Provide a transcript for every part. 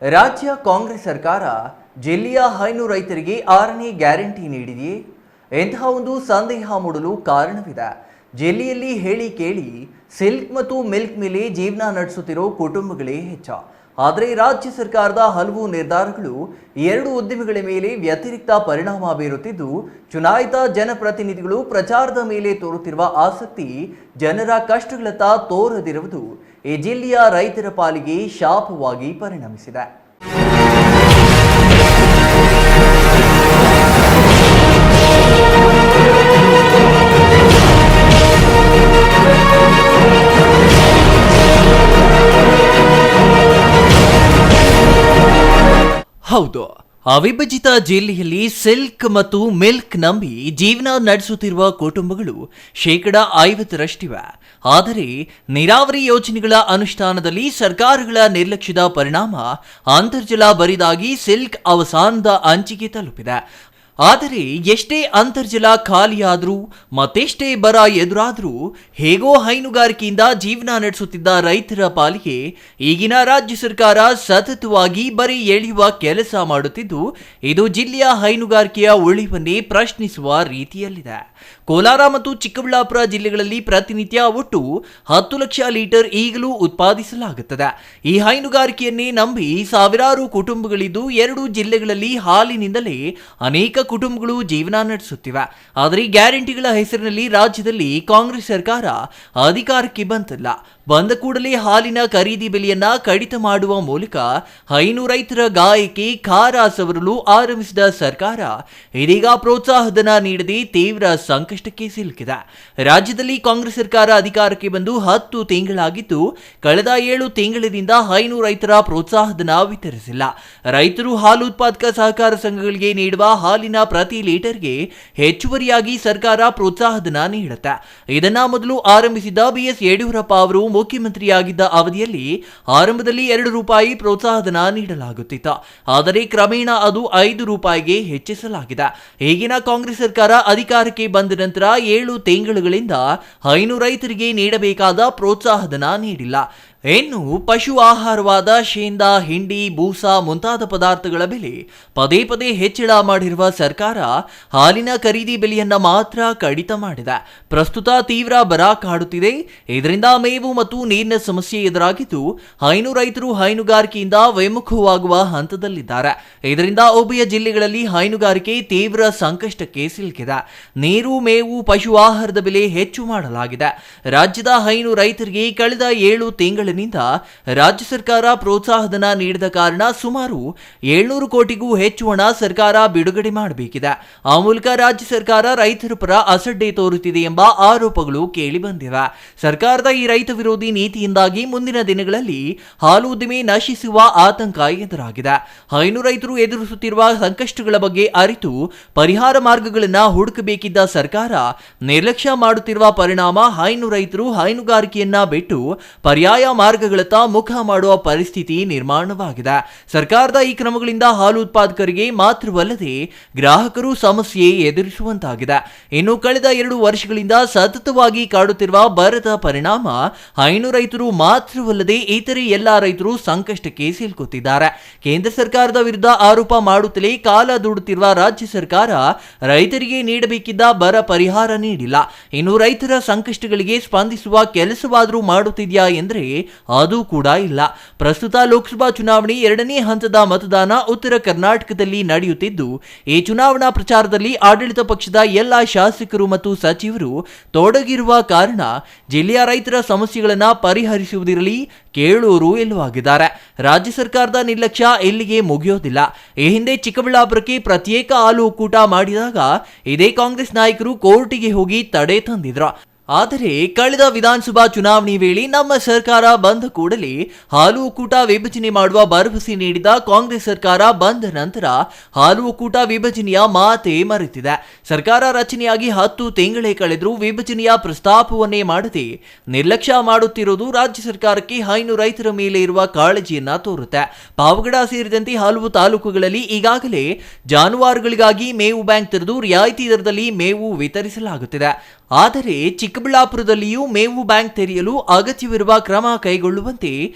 ರಾಜ್ಯ ಕಾಂಗ್ರೆಸ್ ಸರ್ಕಾರ ಜಿಲ್ಲೆಯ ಹೈನು ರೈತರಿಗೆ 6ನೇ ಗ್ಯಾರಂಟಿ ನೀಡಿದೆಯೇ? ಎಂತಹ ಒಂದು ಸಂದೇಹ ಮೂಡಲು ಕಾರಣವಿದೆ. ಜಿಲ್ಲೆಯಲ್ಲಿ ಹೇಳಿ ಕೇಳಿ ಸಿಲ್ಕ್ ಮತ್ತು ಮಿಲ್ಕ್ ಮೇಲೆ ಜೀವನ ನಡೆಸುತ್ತಿರೋ ಕುಟುಂಬಗಳೇ ಹೆಚ್ಚು. ಆದರೆ ರಾಜ್ಯ ಸರ್ಕಾರದ ಹಲವು ನಿರ್ಧಾರಗಳು ಎರಡು ಉದ್ಯಮಿಗಳ ಮೇಲೆ ವ್ಯತಿರಿಕ್ತ ಪರಿಣಾಮ ಬೀರುತ್ತಿದ್ದು, ಚುನಾಯಿತ ಜನಪ್ರತಿನಿಧಿಗಳು ಪ್ರಚಾರದ ಮೇಲೆ ತೋರುತ್ತಿರುವ ಆಸಕ್ತಿ ಜನರ ಕಷ್ಟಗಳತ್ತ ತೋರದಿರುವುದು ಈ ಜಿಲ್ಲೆಯ ರೈತರ ಪಾಲಿಗೆ ಶಾಪವಾಗಿ ಪರಿಣಮಿಸಿದೆ. ಹೌದು, ಅವಿಭಜಿತ ಜಿಲ್ಲೆಯಲ್ಲಿ ಸಿಲ್ಕ್ ಮತ್ತು ಮಿಲ್ಕ್ ನಂಬಿ ಜೀವನ ನಡೆಸುತ್ತಿರುವ ಕುಟುಂಬಗಳು 50%ರಷ್ಟಿವೆ. ಆದರೆ ನೀರಾವರಿ ಯೋಜನೆಗಳ ಅನುಷ್ಠಾನದಲ್ಲಿ ಸರ್ಕಾರಗಳ ನಿರ್ಲಕ್ಷ್ಯದ ಪರಿಣಾಮ ಅಂತರ್ಜಲ ಬರಿದಾಗಿ ಸಿಲ್ಕ್ ಅವಸಾನದ ಅಂಚಿಗೆ ತಲುಪಿದೆ. ಆದರೆ ಎಷ್ಟೇ ಅಂತರ್ಜಲ ಖಾಲಿಯಾದರೂ ಮತ್ತೆಷ್ಟೇ ಬರ ಎದುರಾದರೂ ಹೇಗೋ ಹೈನುಗಾರಿಕೆಯಿಂದ ಜೀವನ ನಡೆಸುತ್ತಿದ್ದ ರೈತರ ಪಾಲಿಗೆ ಈಗಿನ ರಾಜ್ಯ ಸರ್ಕಾರ ಸತತವಾಗಿ ಬರೀ ಎಳೆಯುವ ಕೆಲಸ ಮಾಡುತ್ತಿದ್ದು, ಇದು ಜಿಲ್ಲೆಯ ಹೈನುಗಾರಿಕೆಯ ಉಳಿವನ್ನೇ ಪ್ರಶ್ನಿಸುವ ರೀತಿಯಲ್ಲಿದೆ. ಕೋಲಾರ ಮತ್ತು ಚಿಕ್ಕಬಳ್ಳಾಪುರ ಜಿಲ್ಲೆಗಳಲ್ಲಿ ಪ್ರತಿನಿತ್ಯ ಒಟ್ಟು 10 ಲಕ್ಷ ಲೀಟರ್ ಈಗಲೂ ಉತ್ಪಾದಿಸಲಾಗುತ್ತದೆ. ಈ ಹೈನುಗಾರಿಕೆಯನ್ನೇ ನಂಬಿ ಸಾವಿರಾರು ಕುಟುಂಬಗಳಿದ್ದು, 2 ಜಿಲ್ಲೆಗಳಲ್ಲಿ ಹಾಲಿನಿಂದಲೇ ಅನೇಕ ಕುಟುಂಬಗಳು ಜೀವನ ನಡೆಸುತ್ತಿವೆ. ಆದರೆ ಗ್ಯಾರಂಟಿಗಳ ಹೆಸರಿನಲ್ಲಿ ರಾಜ್ಯದಲ್ಲಿ ಕಾಂಗ್ರೆಸ್ ಸರ್ಕಾರ ಅಧಿಕಾರಕ್ಕೆ ಬಂದ ಕೂಡಲೇ ಹಾಲಿನ ಖರೀದಿ ಬೆಲೆಯನ್ನ ಕಡಿತ ಮಾಡುವ ಮೂಲಕ ಹೈನು ರೈತರ ಗಾಯಕ್ಕೆ ಖಾರ ಸವರಲು ಆರಂಭಿಸಿದ ಸರ್ಕಾರ ಇದೀಗ ಪ್ರೋತ್ಸಾಹಧನ ನೀಡದೆ ತೀವ್ರ ಸಂಕಷ್ಟಕ್ಕೆ ಸಿಲುಕಿದೆ. ರಾಜ್ಯದಲ್ಲಿ ಕಾಂಗ್ರೆಸ್ ಸರ್ಕಾರ ಅಧಿಕಾರಕ್ಕೆ ಬಂದು 10 ತಿಂಗಳಾಗಿದ್ದು, ಕಳೆದ 7 ತಿಂಗಳಿನಿಂದ ಹೈನು ರೈತರ ಪ್ರೋತ್ಸಾಹಧನ ವಿತರಿಸಿಲ್ಲ. ರೈತರು ಹಾಲು ಉತ್ಪಾದಕ ಸಹಕಾರ ಸಂಘಗಳಿಗೆ ನೀಡುವ ಹಾಲಿನ ಪ್ರತಿ ಲೀಟರ್ಗೆ ಹೆಚ್ಚುವರಿಯಾಗಿ ಸರ್ಕಾರ ಪ್ರೋತ್ಸಾಹಧನ ನೀಡುತ್ತೆ. ಇದನ್ನ ಮೊದಲು ಆರಂಭಿಸಿದ ಬಿಎಸ್ ಯಡಿಯೂರಪ್ಪ ಅವರು ಮುಖ್ಯಮಂತ್ರಿಯಾಗಿದ್ದ ಅವಧಿಯಲ್ಲಿ ಆರಂಭದಲ್ಲಿ 2 ರೂಪಾಯಿ ಪ್ರೋತ್ಸಾಹಧನ ನೀಡಲಾಗುತ್ತಿತ್ತು. ಆದರೆ ಕ್ರಮೇಣ ಅದು 5 ರೂಪಾಯಿಗೆ ಹೆಚ್ಚಿಸಲಾಗಿದೆ. ಈಗಿನ ಕಾಂಗ್ರೆಸ್ ಸರ್ಕಾರ ಅಧಿಕಾರಕ್ಕೆ ಬಂದ ನಂತರ 7 ತಿಂಗಳುಗಳಿಂದ ಹೈನು ರೈತರಿಗೆ ನೀಡಬೇಕಾದ ಪ್ರೋತ್ಸಾಹಧನ ನೀಡಿಲ್ಲ. ಇನ್ನು ಪಶು ಆಹಾರವಾದ ಶೇಂಗಾ, ಹಿಂಡಿ, ಬೂಸ ಮುಂತಾದ ಪದಾರ್ಥಗಳ ಬೆಲೆ ಪದೇ ಪದೇ ಹೆಚ್ಚಳ ಮಾಡಿರುವ ಸರ್ಕಾರ ಹಾಲಿನ ಖರೀದಿ ಬೆಲೆಯನ್ನ ಮಾತ್ರ ಕಡಿತ ಮಾಡಿದೆ. ಪ್ರಸ್ತುತ ತೀವ್ರ ಬರ ಕಾಡುತ್ತಿದೆ. ಇದರಿಂದ ಮೇವು ಮತ್ತು ನೀರಿನ ಸಮಸ್ಯೆ ಎದುರಾಗಿದ್ದು, ಹೈನು ರೈತರು ಹೈನುಗಾರಿಕೆಯಿಂದ ವಿಮುಖವಾಗುವ ಹಂತದಲ್ಲಿದ್ದಾರೆ. ಇದರಿಂದ ಉಭಯ ಜಿಲ್ಲೆಗಳಲ್ಲಿ ಹೈನುಗಾರಿಕೆ ತೀವ್ರ ಸಂಕಷ್ಟಕ್ಕೆ ಸಿಲುಕಿದೆ. ನೀರು, ಮೇವು, ಪಶು ಆಹಾರದ ಬೆಲೆ ಹೆಚ್ಚು ಮಾಡಲಾಗಿದೆ. ರಾಜ್ಯದ ಹೈನು ರೈತರಿಗೆ ಕಳೆದ 7 ತಿಂಗಳಿನಿಂದ ರಾಜ್ಯ ಸರ್ಕಾರ ಪ್ರೋತ್ಸಾಹಧನ ನೀಡಿದ ಕಾರಣ ಸುಮಾರು 700 ಕೋಟಿಗೂ ಹೆಚ್ಚು ಹಣ ಸರ್ಕಾರ ಬಿಡುಗಡೆ ಮಾಡಬೇಕಿದೆ. ಆ ಮೂಲಕ ರಾಜ್ಯ ಸರ್ಕಾರ ರೈತರ ಪರ ಅಸಡ್ಡೆ ತೋರುತ್ತಿದೆ ಎಂಬ ಆರೋಪಗಳು ಕೇಳಿಬಂದಿವೆ. ಸರ್ಕಾರದ ಈ ರೈತ ವಿರೋಧಿ ನೀತಿಯಿಂದಾಗಿ ಮುಂದಿನ ದಿನಗಳಲ್ಲಿ ಹಾಲು ಉದ್ದಿಮೆ ನಶಿಸುವ ಆತಂಕ ಎದುರಾಗಿದೆ. ಹೈನು ರೈತರು ಎದುರಿಸುತ್ತಿರುವ ಸಂಕಷ್ಟಗಳ ಬಗ್ಗೆ ಅರಿತು ಪರಿಹಾರ ಮಾರ್ಗಗಳನ್ನು ಹುಡುಕಬೇಕಿದ್ದ ಸರ್ಕಾರ ನಿರ್ಲಕ್ಷ್ಯ ಮಾಡುತ್ತಿರುವ ಪರಿಣಾಮ ಹೈನು ರೈತರು ಹೈನುಗಾರಿಕೆಯನ್ನ ಬಿಟ್ಟು ಪರ್ಯಾಯ ಮಾರ್ಗಗಳತ್ತ ಮುಖ ಮಾಡುವ ಪರಿಸ್ಥಿತಿ ನಿರ್ಮಾಣವಾಗಿದೆ. ಸರ್ಕಾರದ ಈ ಕ್ರಮಗಳಿಂದ ಹಾಲು ಉತ್ಪಾದಕರಿಗೆ ಮಾತ್ರವಲ್ಲದೆ ಗ್ರಾಹಕರು ಸಮಸ್ಯೆ ಎದುರಿಸುವಂತಾಗಿದೆ. ಇನ್ನು ಕಳೆದ 2 ವರ್ಷಗಳಿಂದ ಸತತವಾಗಿ ಕಾಡುತ್ತಿರುವ ಬರದ ಪರಿಣಾಮ ಹೈನು ರೈತರು ಮಾತ್ರವಲ್ಲದೆ ಇತರೆ ಎಲ್ಲಾ ರೈತರು ಸಂಕಷ್ಟಕ್ಕೆ ಸಿಲುಕುತ್ತಿದ್ದಾರೆ. ಕೇಂದ್ರ ಸರ್ಕಾರದ ವಿರುದ್ಧ ಆರೋಪ ಮಾಡುತ್ತಲೇ ಕಾಲ ದೂಡುತ್ತಿರುವ ರಾಜ್ಯ ಸರ್ಕಾರ ರೈತರಿಗೆ ನೀಡಬೇಕಿದ್ದ ಬರ ಪರಿಹಾರ ನೀಡಿಲ್ಲ. ಇನ್ನು ರೈತರ ಸಂಕಷ್ಟಗಳಿಗೆ ಸ್ಪಂದಿಸುವ ಕೆಲಸವಾದರೂ ಮಾಡುತ್ತಿದೆಯಾ ಎಂದರೆ ಅದು ಕೂಡ ಇಲ್ಲ. ಪ್ರಸ್ತುತ ಲೋಕಸಭಾ ಚುನಾವಣೆ 2ನೇ ಹಂತದ ಮತದಾನ ಉತ್ತರ ಕರ್ನಾಟಕದಲ್ಲಿ ನಡೆಯುತ್ತಿದ್ದು, ಈ ಚುನಾವಣಾ ಪ್ರಚಾರದಲ್ಲಿ ಆಡಳಿತ ಪಕ್ಷದ ಎಲ್ಲ ಶಾಸಕರು ಮತ್ತು ಸಚಿವರು ತೊಡಗಿರುವ ಕಾರಣ ಜಿಲ್ಲೆಯ ರೈತರ ಸಮಸ್ಯೆಗಳನ್ನು ಪರಿಹರಿಸುವುದಿರಲಿ ಕೇಳೋರು ಎಲ್ಲವಾಗಿದ್ದಾರೆ. ರಾಜ್ಯ ಸರ್ಕಾರದ ನಿರ್ಲಕ್ಷ್ಯ ಇಲ್ಲಿಗೆ ಮುಗಿಯೋದಿಲ್ಲ. ಈ ಹಿಂದೆ ಚಿಕ್ಕಬಳ್ಳಾಪುರಕ್ಕೆ ಪ್ರತ್ಯೇಕ ಹಾಲು ಒಕ್ಕೂಟ ಮಾಡಿದಾಗ ಇದೇ ಕಾಂಗ್ರೆಸ್ ನಾಯಕರು ಕೋರ್ಟಿಗೆ ಹೋಗಿ ತಡೆ ತಂದಿದ್ರು. ಆದರೆ ಕಳೆದ ವಿಧಾನಸಭಾ ಚುನಾವಣೆ ವೇಳೆ ನಮ್ಮ ಸರ್ಕಾರ ಬಂದ ಕೂಡಲೇ ಹಾಲು ಒಕ್ಕೂಟ ವಿಭಜನೆ ಮಾಡುವ ಭರವಸೆ ನೀಡಿದ ಕಾಂಗ್ರೆಸ್ ಸರ್ಕಾರ ಬಂದ ನಂತರ ಹಾಲು ಒಕ್ಕೂಟ ವಿಭಜನೆಯ ಮಾತೇ ಮರೆತಿದೆ. ಸರ್ಕಾರ ರಚನೆಯಾಗಿ 10 ತಿಂಗಳೇ ಕಳೆದರೂ ವಿಭಜನೆಯ ಪ್ರಸ್ತಾಪವನ್ನೇ ಮಾಡದೆ ನಿರ್ಲಕ್ಷ್ಯ ಮಾಡುತ್ತಿರುವುದು ರಾಜ್ಯ ಸರ್ಕಾರಕ್ಕೆ ಹೈನು ರೈತರ ಮೇಲೆ ಇರುವ ಕಾಳಜಿಯನ್ನ ತೋರುತ್ತೆ. ಪಾವಗಡ ಸೇರಿದಂತೆ ಹಲವು ತಾಲೂಕುಗಳಲ್ಲಿ ಈಗಾಗಲೇ ಜಾನುವಾರುಗಳಿಗಾಗಿ ಮೇವು ಬ್ಯಾಂಕ್ ತೆರೆದು ರಿಯಾಯಿತಿ ದರದಲ್ಲಿ ಮೇವು ವಿತರಿಸಲಾಗುತ್ತಿದೆ. ಆದರೆ ಚಿಕ್ಕಬಳ್ಳಾಪುರದಲ್ಲಿಯೂ ಮೇವು ಬ್ಯಾಂಕ್ ತೆರೆಯಲು ಅಗತ್ಯವಿರುವ ಕ್ರಮ ಕೈಗೊಳ್ಳುವಂತೆ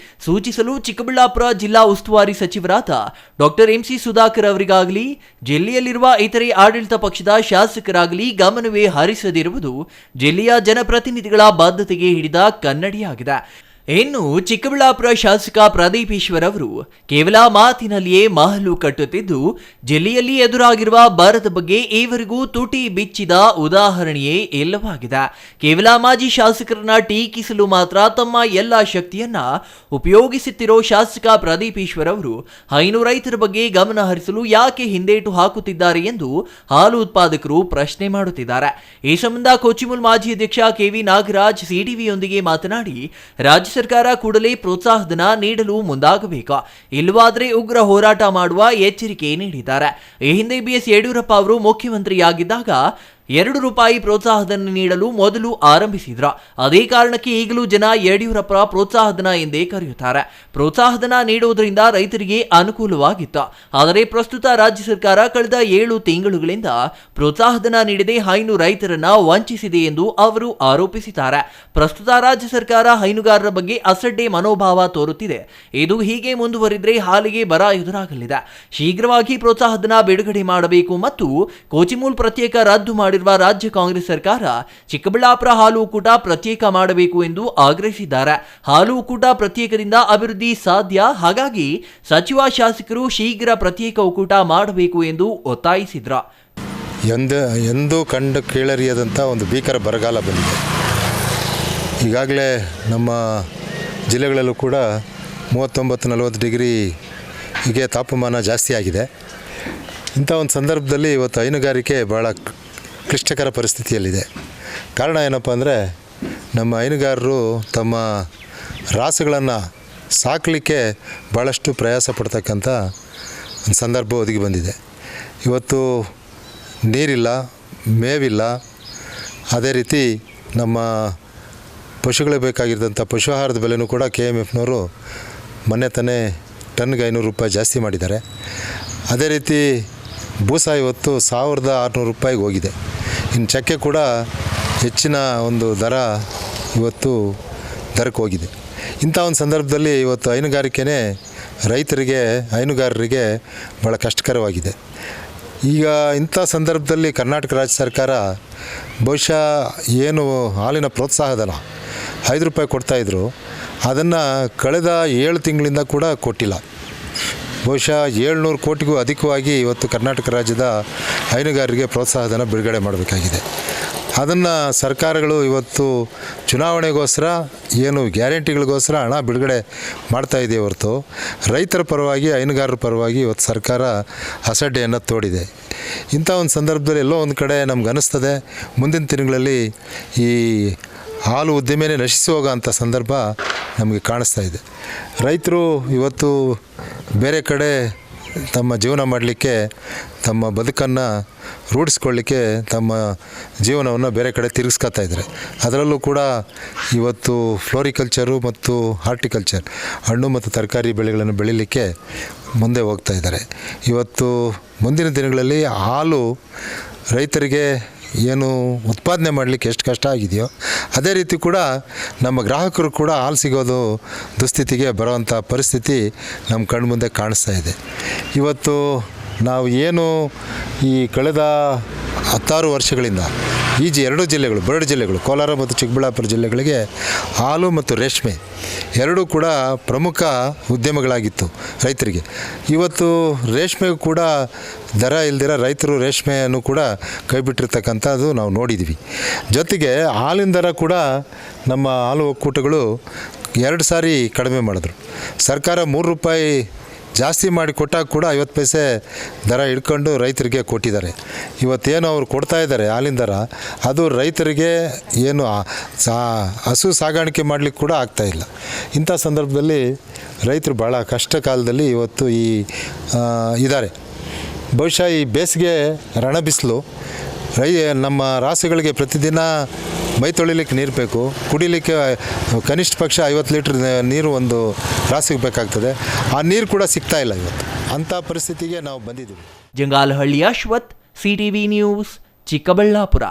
ಸೂಚಿಸಲು ಚಿಕ್ಕಬಳ್ಳಾಪುರ ಜಿಲ್ಲಾ ಉಸ್ತುವಾರಿ ಸಚಿವರಾದ ಡಾಕ್ಟರ್ ಎಂಸಿ ಸುಧಾಕರ್ ಅವರಿಗಾಗಲಿ ಜಿಲ್ಲೆಯಲ್ಲಿರುವ ಇತರೆ ಆಡಳಿತ ಪಕ್ಷದ ಶಾಸಕರಾಗಲಿ ಗಮನವೇ ಹರಿಸದಿರುವುದು ಜಿಲ್ಲೆಯ ಜನಪ್ರತಿನಿಧಿಗಳ ಬದ್ಧತೆಗೆ ಹಿಡಿದ ಕನ್ನಡಿಯಾಗಿದೆ. ಇನ್ನು ಚಿಕ್ಕಬಳ್ಳಾಪುರ ಶಾಸಕ ಪ್ರದೀಪ್ ಈಶ್ವರ್ ಅವರು ಕೇವಲ ಮಾತಿನಲ್ಲಿಯೇ ಮಹಲು ಕಟ್ಟುತ್ತಿದ್ದು ಜಿಲ್ಲೆಯಲ್ಲಿ ಎದುರಾಗಿರುವ ಬರದ ಬಗ್ಗೆ ಈವರೆಗೂ ತುಟಿ ಬಿಚ್ಚಿದ ಉದಾಹರಣೆಯೇ ಇಲ್ಲವಾಗಿದೆ. ಕೇವಲ ಮಾಜಿ ಶಾಸಕರನ್ನ ಟೀಕಿಸಲು ಮಾತ್ರ ತಮ್ಮ ಎಲ್ಲ ಶಕ್ತಿಯನ್ನ ಉಪಯೋಗಿಸುತ್ತಿರೋ ಶಾಸಕ ಪ್ರದೀಪ್ ಈಶ್ವರ್ ಅವರು ಹೈನು ರೈತರ ಬಗ್ಗೆ ಗಮನ ಹರಿಸಲು ಯಾಕೆ ಹಿಂದೇಟು ಹಾಕುತ್ತಿದ್ದಾರೆ ಎಂದು ಹಾಲು ಉತ್ಪಾದಕರು ಪ್ರಶ್ನೆ ಮಾಡುತ್ತಿದ್ದಾರೆ. ಈ ಸಂಬಂಧ ಕೊಚ್ಚಿಮೂಲ್ ಮಾಜಿ ಅಧ್ಯಕ್ಷ ಕೆವಿ ನಾಗರಾಜ್ ಸಿಟಿವಿಯೊಂದಿಗೆ ಮಾತನಾಡಿ ರಾಜ್ಯ ಸರ್ಕಾರ ಕೂಡಲೇ ಪ್ರೋತ್ಸಾಹಧನ ನೀಡಲು ಮುಂದಾಗಬೇಕು, ಇಲ್ಲವಾದರೆ ಉಗ್ರ ಹೋರಾಟ ಮಾಡುವ ಎಚ್ಚರಿಕೆ ನೀಡಿದ್ದಾರೆ. ಈ ಹಿಂದೆ ಬಿಎಸ್ ಯಡಿಯೂರಪ್ಪ ಅವರು ಮುಖ್ಯಮಂತ್ರಿಯಾಗಿದ್ದಾಗ ₹2 ಪ್ರೋತ್ಸಾಹಧನ ನೀಡಲು ಮೊದಲು ಆರಂಭಿಸಿದ್ರು. ಅದೇ ಕಾರಣಕ್ಕೆ ಈಗಲೂ ಜನ ಯಡಿಯೂರಪ್ಪ ಪ್ರೋತ್ಸಾಹಧನ ಎಂದೇ ಕರೆಯುತ್ತಾರೆ. ಪ್ರೋತ್ಸಾಹಧನ ನೀಡುವುದರಿಂದ ರೈತರಿಗೆ ಅನುಕೂಲವಾಗಿತ್ತು. ಆದರೆ ಪ್ರಸ್ತುತ ರಾಜ್ಯ ಸರ್ಕಾರ ಕಳೆದ 7 ತಿಂಗಳುಗಳಿಂದ ಪ್ರೋತ್ಸಾಹಧನ ನೀಡದೆ ಹೈನು ರೈತರನ್ನ ವಂಚಿಸಿದೆ ಎಂದು ಅವರು ಆರೋಪಿಸಿದ್ದಾರೆ. ಪ್ರಸ್ತುತ ರಾಜ್ಯ ಸರ್ಕಾರ ಹೈನುಗಾರರ ಬಗ್ಗೆ ಅಸಡ್ಡೆ ಮನೋಭಾವ ತೋರುತ್ತಿದೆ. ಇದು ಹೀಗೆ ಮುಂದುವರಿದರೆ ಹಾಲಿಗೆ ಬರ ಎದುರಾಗಲಿದೆ. ಶೀಘ್ರವಾಗಿ ಪ್ರೋತ್ಸಾಹಧನ ಬಿಡುಗಡೆ ಮಾಡಬೇಕು ಮತ್ತು ಕೋಚಿಮೂಲ್ ಪ್ರತ್ಯೇಕ ರದ್ದು ಮಾಡಿ ರಾಜ್ಯ ಕಾಂಗ್ರೆಸ್ ಸರ್ಕಾರ ಚಿಕ್ಕಬಳ್ಳಾಪುರ ಹಾಲು ಒಕ್ಕೂಟ ಪ್ರತ್ಯೇಕ ಮಾಡಬೇಕು ಎಂದು ಆಗ್ರಹಿಸಿದ್ದಾರೆ. ಹಾಲು ಒಕ್ಕೂಟ ಪ್ರತ್ಯೇಕದಿಂದ ಅಭಿವೃದ್ಧಿ ಸಾಧ್ಯ, ಹಾಗಾಗಿ ಸಚಿವ ಶಾಸಕರು ಶೀಘ್ರ ಪ್ರತ್ಯೇಕ ಒಕ್ಕೂಟ ಮಾಡಬೇಕು ಎಂದು ಒತ್ತಾಯಿಸಿದ್ರು. ಎಂದೂ ಕಂಡು ಕೇಳರಿಯದಂಥ ಒಂದು ಭೀಕರ ಬರಗಾಲ ಬಂದಿದೆ. ಈಗಾಗಲೇ ನಮ್ಮ ಜಿಲ್ಲೆಗಳಲ್ಲೂ ಕೂಡ 39-40 ಡಿಗ್ರಿ ಹೀಗೆ ತಾಪಮಾನ ಜಾಸ್ತಿ ಆಗಿದೆ. ಇಂಥ ಒಂದು ಸಂದರ್ಭದಲ್ಲಿ ಇವತ್ತು ಹೈನುಗಾರಿಕೆ ಭಾಳ ಕ್ಲಿಷ್ಟಕರ ಪರಿಸ್ಥಿತಿಯಲ್ಲಿದೆ. ಕಾರಣ ಏನಪ್ಪ ಅಂದರೆ ನಮ್ಮ ಹೈನುಗಾರರು ತಮ್ಮ ರಾಸುಗಳನ್ನು ಸಾಕಲಿಕ್ಕೆ ಭಾಳಷ್ಟು ಪ್ರಯಾಸ ಪಡ್ತಕ್ಕಂಥ ಒಂದು ಸಂದರ್ಭ ಒದಗಿ ಬಂದಿದೆ. ಇವತ್ತು ನೀರಿಲ್ಲ, ಮೇವಿಲ್ಲ, ಅದೇ ರೀತಿ ನಮ್ಮ ಪಶುಗಳಿಗೆ ಬೇಕಾಗಿದ್ದಂಥ ಪಶು ಆಹಾರದ ಬೆಲೆನೂ ಕೂಡ KMFನವರು ಮೊನ್ನೆ ತಾನೇ ಟನ್ಗೆ ₹500 ಜಾಸ್ತಿ ಮಾಡಿದ್ದಾರೆ. ಅದೇ ರೀತಿ ಬೂಸ ಇವತ್ತು ₹1,600 ಹೋಗಿದೆ. ಇನ್ನು ಚಕ್ಕೆ ಕೂಡ ಹೆಚ್ಚಿನ ಒಂದು ದರ ಇವತ್ತು ದರಕ್ಕೆ ಹೋಗಿದೆ. ಇಂಥ ಒಂದು ಸಂದರ್ಭದಲ್ಲಿ ಇವತ್ತು ಹೈನುಗಾರಿಕೆನೇ ರೈತರಿಗೆ, ಹೈನುಗಾರರಿಗೆ ಭಾಳ ಕಷ್ಟಕರವಾಗಿದೆ. ಈಗ ಇಂಥ ಸಂದರ್ಭದಲ್ಲಿ ಕರ್ನಾಟಕ ರಾಜ್ಯ ಸರ್ಕಾರ ಬಹುಶಃ ಏನು ಹಾಲಿನ ಪ್ರೋತ್ಸಾಹಧನ ₹5 ಕೊಡ್ತಾಯಿದ್ರು, ಅದನ್ನು ಕಳೆದ 7 ತಿಂಗಳಿಂದ ಕೂಡ ಕೊಟ್ಟಿಲ್ಲ. ಬಹುಶಃ 700 ಕೋಟಿಗೂ ಅಧಿಕವಾಗಿ ಇವತ್ತು ಕರ್ನಾಟಕ ರಾಜ್ಯದ ಹೈನುಗಾರರಿಗೆ ಪ್ರೋತ್ಸಾಹಧನ ಬಿಡುಗಡೆ ಮಾಡಬೇಕಾಗಿದೆ. ಅದನ್ನು ಸರ್ಕಾರಗಳು ಇವತ್ತು ಚುನಾವಣೆಗೋಸ್ಕರ ಏನು ಗ್ಯಾರಂಟಿಗಳಿಗೋಸ್ಕರ ಹಣ ಬಿಡುಗಡೆ ಮಾಡ್ತಾಯಿದೆ ಹೊರತು ರೈತರ ಪರವಾಗಿ, ಹೈನುಗಾರರ ಪರವಾಗಿ ಇವತ್ತು ಸರ್ಕಾರ ಅಸಡ್ಡೆಯನ್ನು ತೋಡಿದೆ. ಇಂಥ ಒಂದು ಸಂದರ್ಭದಲ್ಲಿ ಎಲ್ಲೋ ಒಂದು ಕಡೆ ನಮ್ಗೆ ಅನ್ನಿಸ್ತದೆ, ಮುಂದಿನ ದಿನಗಳಲ್ಲಿ ಈ ಹಾಲು ಉದ್ದಿಮೆನೇ ನಶಿಸಿ ಹೋಗೋಂಥ ಸಂದರ್ಭ ನಮಗೆ ಕಾಣಿಸ್ತಾ ಇದೆ. ರೈತರು ಇವತ್ತು ಬೇರೆ ಕಡೆ ತಮ್ಮ ಜೀವನ ಮಾಡಲಿಕ್ಕೆ, ತಮ್ಮ ಬದುಕನ್ನು ರೂಢಿಸ್ಕೊಳ್ಳಿಕ್ಕೆ ತಮ್ಮ ಜೀವನವನ್ನು ಬೇರೆ ಕಡೆ ತಿರುಗಿಸ್ಕೊತಾ ಇದ್ದಾರೆ. ಅದರಲ್ಲೂ ಕೂಡ ಇವತ್ತು ಫ್ಲೋರಿಕಲ್ಚರು ಮತ್ತು ಹಾರ್ಟಿಕಲ್ಚರ್, ಹಣ್ಣು ಮತ್ತು ತರಕಾರಿ ಬೆಳೆಗಳನ್ನು ಬೆಳೀಲಿಕ್ಕೆ ಮುಂದೆ ಹೋಗ್ತಾ ಇದ್ದಾರೆ. ಇವತ್ತು ಮುಂದಿನ ದಿನಗಳಲ್ಲಿ ಹಾಲು ರೈತರಿಗೆ ಏನು ಉತ್ಪಾದನೆ ಮಾಡಲಿಕ್ಕೆ ಎಷ್ಟು ಕಷ್ಟ ಆಗಿದೆಯೋ ಅದೇ ರೀತಿ ಕೂಡ ನಮ್ಮ ಗ್ರಾಹಕರು ಕೂಡ ಹಾಲು ಸಿಗೋದು ದುಸ್ಥಿತಿಗೆ ಬರೋವಂಥ ಪರಿಸ್ಥಿತಿ ನಮ್ಮ ಕಣ್ಮುಂದೆ ಕಾಣಿಸ್ತಾ ಇದೆ. ಇವತ್ತು ನಾವು ಏನು ಈ ಕಳೆದ 16 ವರ್ಷಗಳಿಂದ ಈ 2 ಜಿಲ್ಲೆಗಳು, 2 ಜಿಲ್ಲೆಗಳು ಕೋಲಾರ ಮತ್ತು ಚಿಕ್ಕಬಳ್ಳಾಪುರ ಜಿಲ್ಲೆಗಳಿಗೆ ಹಾಲು ಮತ್ತು ರೇಷ್ಮೆ ಎರಡೂ ಕೂಡ ಪ್ರಮುಖ ಉದ್ಯಮಗಳಾಗಿತ್ತು ರೈತರಿಗೆ. ಇವತ್ತು ರೇಷ್ಮೆಗೂ ಕೂಡ ದರ ಇಲ್ದಿರ ರೈತರು ರೇಷ್ಮೆಯನ್ನು ಕೂಡ ಕೈಬಿಟ್ಟಿರ್ತಕ್ಕಂಥದ್ದು ನಾವು ನೋಡಿದ್ವಿ. ಜೊತೆಗೆ ಹಾಲಿನ ದರ ಕೂಡ ನಮ್ಮ ಹಾಲು ಒಕ್ಕೂಟಗಳು 2 ಸಾರಿ ಕಡಿಮೆ ಮಾಡಿದ್ರು. ಸರ್ಕಾರ ₹3 ಜಾಸ್ತಿ ಮಾಡಿ ಕೊಟ್ಟಾಗ ಕೂಡ 50 ಪೈಸೆ ದರ ಹಿಡ್ಕೊಂಡು ರೈತರಿಗೆ ಕೊಟ್ಟಿದ್ದಾರೆ. ಇವತ್ತೇನು ಅವ್ರು ಕೊಡ್ತಾ ಇದ್ದಾರೆ ಹಾಲಿನ ದರ, ಅದು ರೈತರಿಗೆ ಏನು ಹಸು ಸಾಗಾಣಿಕೆ ಮಾಡಲಿಕ್ಕೆ ಕೂಡ ಆಗ್ತಾಯಿಲ್ಲ. ಇಂಥ ಸಂದರ್ಭದಲ್ಲಿ ರೈತರು ಭಾಳ ಕಷ್ಟ ಕಾಲದಲ್ಲಿ ಇವತ್ತು ಇದ್ದಾರೆ. ಬಹುಶಃ ಈ ಬೇಸಿಗೆ ರಣ ಬಿಸಿಲು ನಮ್ಮ ರಾಸುಗಳಿಗೆ ಪ್ರತಿದಿನ ಮೈ ತೊಳಿಲಿಕ್ಕೆ ನೀರು ಬೇಕು, ಕುಡಿಲಿಕ್ಕೆ ಕನಿಷ್ಠ ಪಕ್ಷ 50 ಲೀಟ್ರ್ ನೀರು ಒಂದು ರಾಸಿಗೆ ಬೇಕಾಗ್ತದೆ. ಆ ನೀರು ಕೂಡ ಸಿಗ್ತಾ ಇಲ್ಲ ಇವತ್ತು. ಅಂಥ ಪರಿಸ್ಥಿತಿಗೆ ನಾವು ಬಂದಿದ್ದೀವಿ. Jangalahalli Ashwath, CTV news, Chikkaballapur.